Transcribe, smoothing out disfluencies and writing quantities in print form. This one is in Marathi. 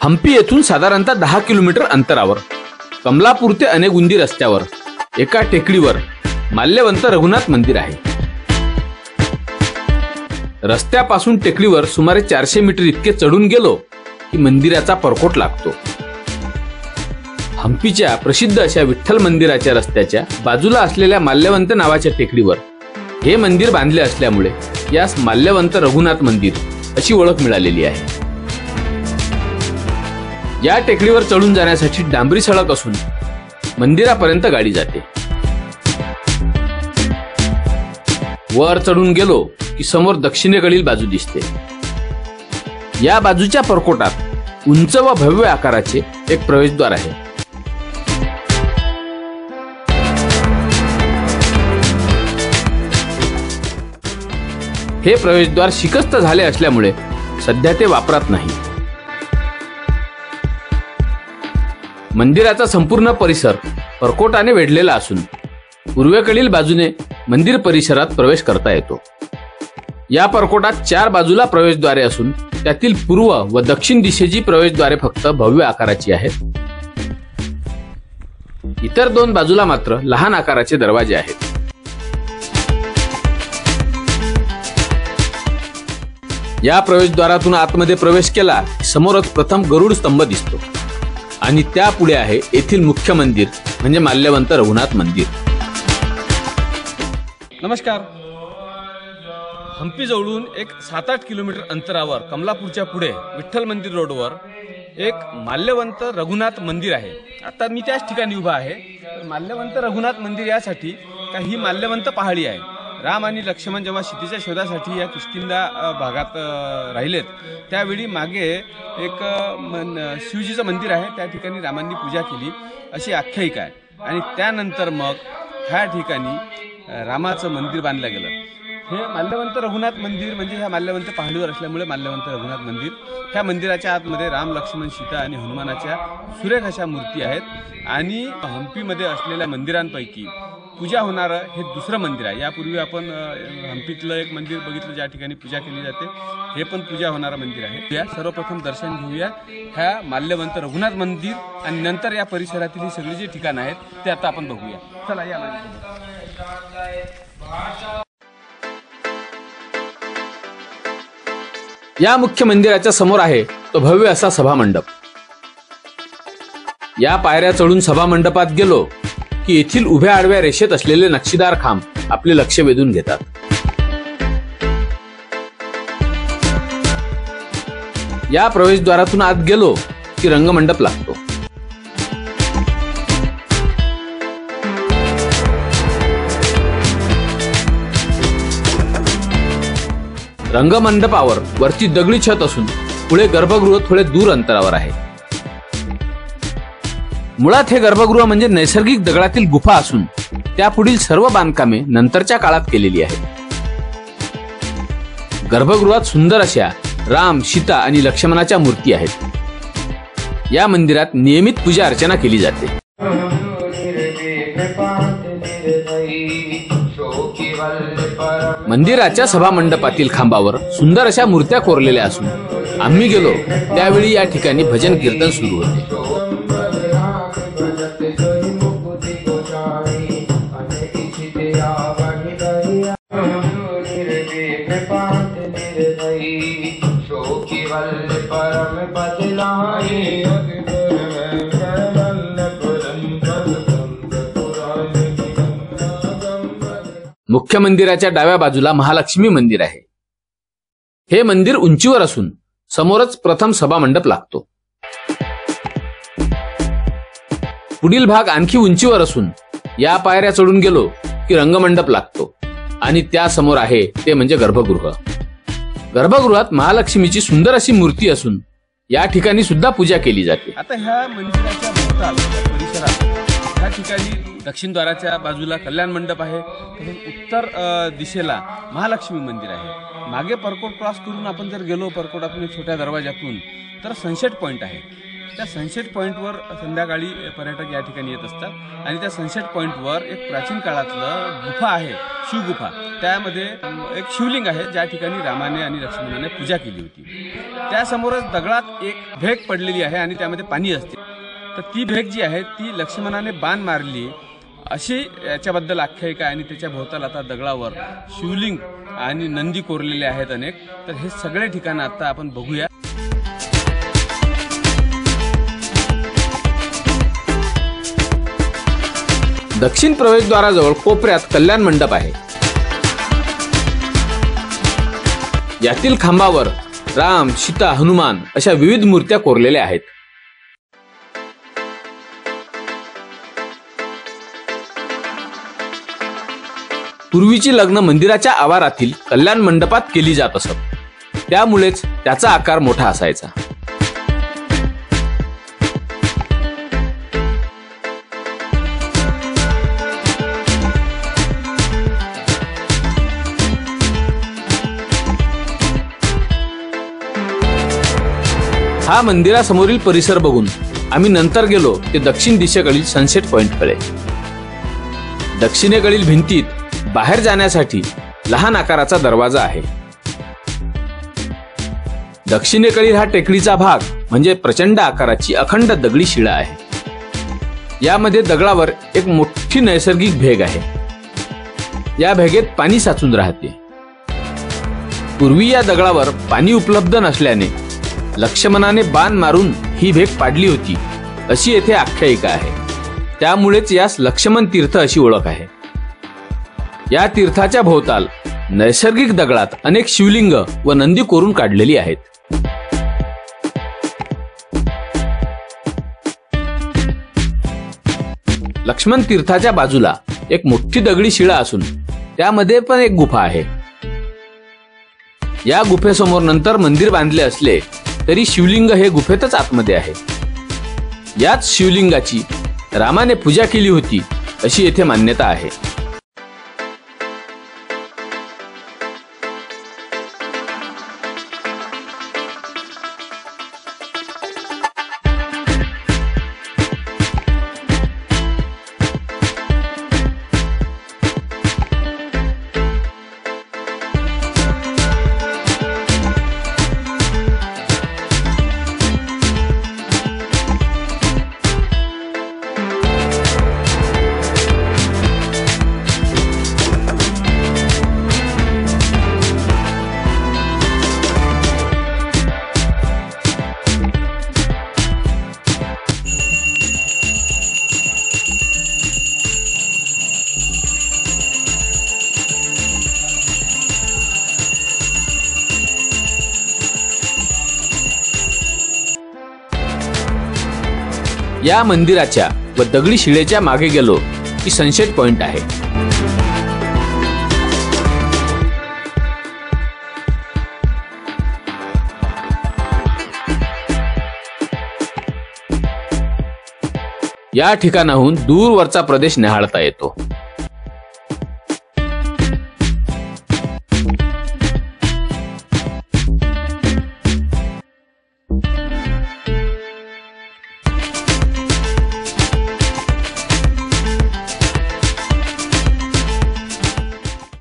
हम्पी येथून साधारणतः 10 किलोमीटर अंतरावर कमलापूर ते अनेगुंदी रस्त्यावर एका टेकडीवर माल्यवंत रघुनाथ मंदिर आहे। रस्त्यापासून टेकडीवर सुमारे 400 मीटर इतके चढून गेलो की मंदिराचा परकोट लागतो। हम्पीच्या प्रसिद्ध अशा विठ्ठल मंदिराच्या रस्त्याच्या बाजूला असलेल्या माल्यवंत नावाच्या टेकडीवर हे मंदिर बांधले असल्यामुळे यास माल्यवंत रघुनाथ मंदिर अशी ओळख मिळालेली आहे। या टेकडीवर चढून जाण्यासाठी डांबरी सडक असून मंदिरापर्यंत गाडी जाते। वर चढून गेलो की समोर दक्षिणेकडील बाजू दिसते। या बाजूच्या परकोटात उंच व भव्य आकाराचे एक प्रवेशद्वार आहे। हे प्रवेशद्वार शिकस्त झाले असल्यामुळे सध्या ते वापरात नाही। मंदिराचा संपूर्ण परिसर परकोटाने वेढलेला असून पूर्वेकडील बाजूने मंदिर परिसरात प्रवेश करता येतो। या परकोटात 4 बाजूला प्रवेशद्वारे असून त्यातील पूर्व व दक्षिण दिशेची प्रवेशद्वारे फक्त भव्य आकाराची आहेत। इतर 2 बाजूला मात्र लहान आकाराचे दरवाजे आहेत। या प्रवेशद्वारातून आतमध्ये प्रवेश केला समोरच प्रथम गरुड स्तंभ दिसतो आणि त्यापुढे आहे येथील मुख्य मंदिर म्हणजे माल्यवंत रघुनाथ मंदिर। नमस्कार। हम्पी जवळून एक 7-8 किलोमीटर अंतरावर कमलापूरच्या पुढे विठ्ठल मंदिर रोडवर एक माल्यवंत रघुनाथ मंदिर आहे। आता मी त्याच ठिकाणी उभा आहे। माल्यवंत रघुनाथ मंदिर यासाठी काही माल्यवंत पहाडी आहे। राम आणि लक्ष्मण जेव्हा सीतेच्या शोधासाठी या किष्किंधा भागात राहिलेत त्यावेळी मागे एक शिवजीचं मंदिर आहे, त्या ठिकाणी रामांनी पूजा केली अशी आख्यायिका आहे। आणि त्यानंतर मग ह्या ठिकाणी रामाचं मंदिर बांधलं गेलं। हे माल्यवंत रघुनाथ मंदिर म्हणजे ह्या माल्यवंत पहाडीवर असल्यामुळे माल्यवंत रघुनाथ मंदिर। ह्या मंदिराच्या आतमध्ये राम लक्ष्मण सीता आणि हनुमानाच्या सुरेख अशा मूर्ती आहेत। आणि हम्पीमध्ये असलेल्या मंदिरांपैकी पूजा होणारं हे दुसरं मंदिर आहे। यापूर्वी आपण हम्पीतलं एक मंदिर बघितलं ज्या ठिकाणी पूजा केली जाते, हे पण पूजा होणारं मंदिर आहे। सर्वप्रथम दर्शन घेऊया ह्या माल्यवंत रघुनाथ मंदिर आणि नंतर या परिसरातील ही सगळी जी ठिकाणं आहेत ते आता आपण बघूया। चला या या मुख्य मंदिराच्या समोर आहे तो भव्य असा सभामंडप। या पायऱ्या चढून सभामंडपात गेलो की येथील उभ्या आडव्या रेषेत असलेले नक्षीदार खांब आपले लक्ष वेधून घेतात। या प्रवेशद्वारातून आत गेलो की रंगमंडप लागतो। रंगमंडपावर वरती दगडी छत असून पुढे गर्भगृह थोडे दूर अंतरावर आहे। मुळात हे गर्भगृह म्हणजे नैसर्गिक दगडातील गुफा असून त्यापुढील सर्व बांधकामे नंतरच्या काळात केलेली आहेत। गर्भगृहात सुंदर अशा राम, सीता आणि लक्ष्मणाच्या मूर्ती आहेत। या मंदिरात नियमित पूजा अर्चना केली जाते। मंदिराच्या सभामंडपातील खांबावर सुंदर अशा मूर्त्या कोरलेल्या असून आम्ही गेलो त्यावेळी या ठिकाणी भजन कीर्तन सुरू होते। मुख्य मंदिराच्या डाव्या बाजूला महालक्ष्मी मंदिर आहे। हे मंदिर उंचीवर असून समोरच प्रथम सभामंडप लागतो। पुढील भाग आणखी उंचीवर असून या पायऱ्या चढून गेलो की रंगमंडप लागतो आणि त्या समोर आहे ते म्हणजे गर्भगृह। गर्भगृहात महालक्ष्मीची सुंदर अशी मूर्ती असून या ठिकाणी सुद्धा पूजा केली जाते। आता ह्या मंदिराच्या परिसरात ह्या ठिकाणी दक्षिण द्वाराच्या बाजूला कल्याण मंडप आहे, उत्तर दिशेला महालक्ष्मी मंदिर आहे। मागे परकोट क्रॉस करून आपण जर गेलो परकोटातून छोट्या दरवाजातून तर सनसेट पॉइंट आहे। त्या सनसेट पॉइंटवर संध्याकाळी पर्यटक या ठिकाणी येत असतात आणि त्या सनसेट पॉइंटवर एक प्राचीन काळातलं गुफा आहे शिवगुफा, त्यामध्ये एक शिवलिंग आहे ज्या ठिकाणी रामाने आणि लक्ष्मणाने पूजा केली होती. त्यासमोरच दगडात एक भेग पडलेली आहे आणि त्यामध्ये पाणी असते. तर ती भेग जी आहे ती लक्ष्मणाने बाण मारली अशी याच्याबद्दल आख्यायिका आहे. आणि त्याच्या भोवताल आता दगडावर शिवलिंग आणि नंदी कोरलेले आहेत अनेक. तर हे सगळे ठिकाणं आता आपण बघूया. दक्षिण प्रवेशद्वाराजवळ कोपऱ्यात कल्याण मंडप आहे. यातील खांबावर राम, सीता, हनुमान अशा विविध मूर्त्या कोरलेल्या आहेत. पूर्वीची लग्न मंदिराच्या आवारातील कल्याण मंडपात केली जात असत. त्यामुळेच त्याचा आकार मोठा असायचा. हा मंदिरासमोरील परिसर बघून आम्ही नंतर गेलो ते दक्षिण दिशेकडील सनसेट पॉइंटकडे. दक्षिणेकडील भिंतीत बाहेर जाण्यासाठी लहान आकाराचा दरवाजा आहे. दक्षिणेकडील हा टेकडीचा भाग म्हणजे प्रचंड आकाराची अखंड दगडी शिळा आहे. यामध्ये दगडावर एक मोठी नैसर्गिक भेग आहे. या भेगेत पाणी साचून राहते. पूर्वी या दगडावर पाणी उपलब्ध नसल्याने लक्ष्मणाने बाण मारून ही भेग पाडली होती अशी येथे आख्यायिका आहे. त्यामुळेच यास लक्ष्मण तीर्थ अशी ओळख आहे. या तीर्थाच्या भोवताल नैसर्गिक दगडात अनेक शिवलिंग व नंदी कोरून काढलेली आहेत. लक्ष्मण तीर्थाच्या बाजूला एक मोठी दगडी शिळा असून त्यामध्ये पण एक गुफा आहे. या गुफेसमोर नंतर मंदिर बांधले असले तरी शिवलिंग हे गुफेतच आतमध्ये आहे. याच शिवलिंगाची रामाने पूजा केली होती अशी येथे मान्यता आहे. या मंदिराच्या व दगडी शिळेच्या मागे गेलो की सनसेट पॉइंट आहे. या ठिकाणाहून दूरवरचा प्रदेश निहाळता येतो.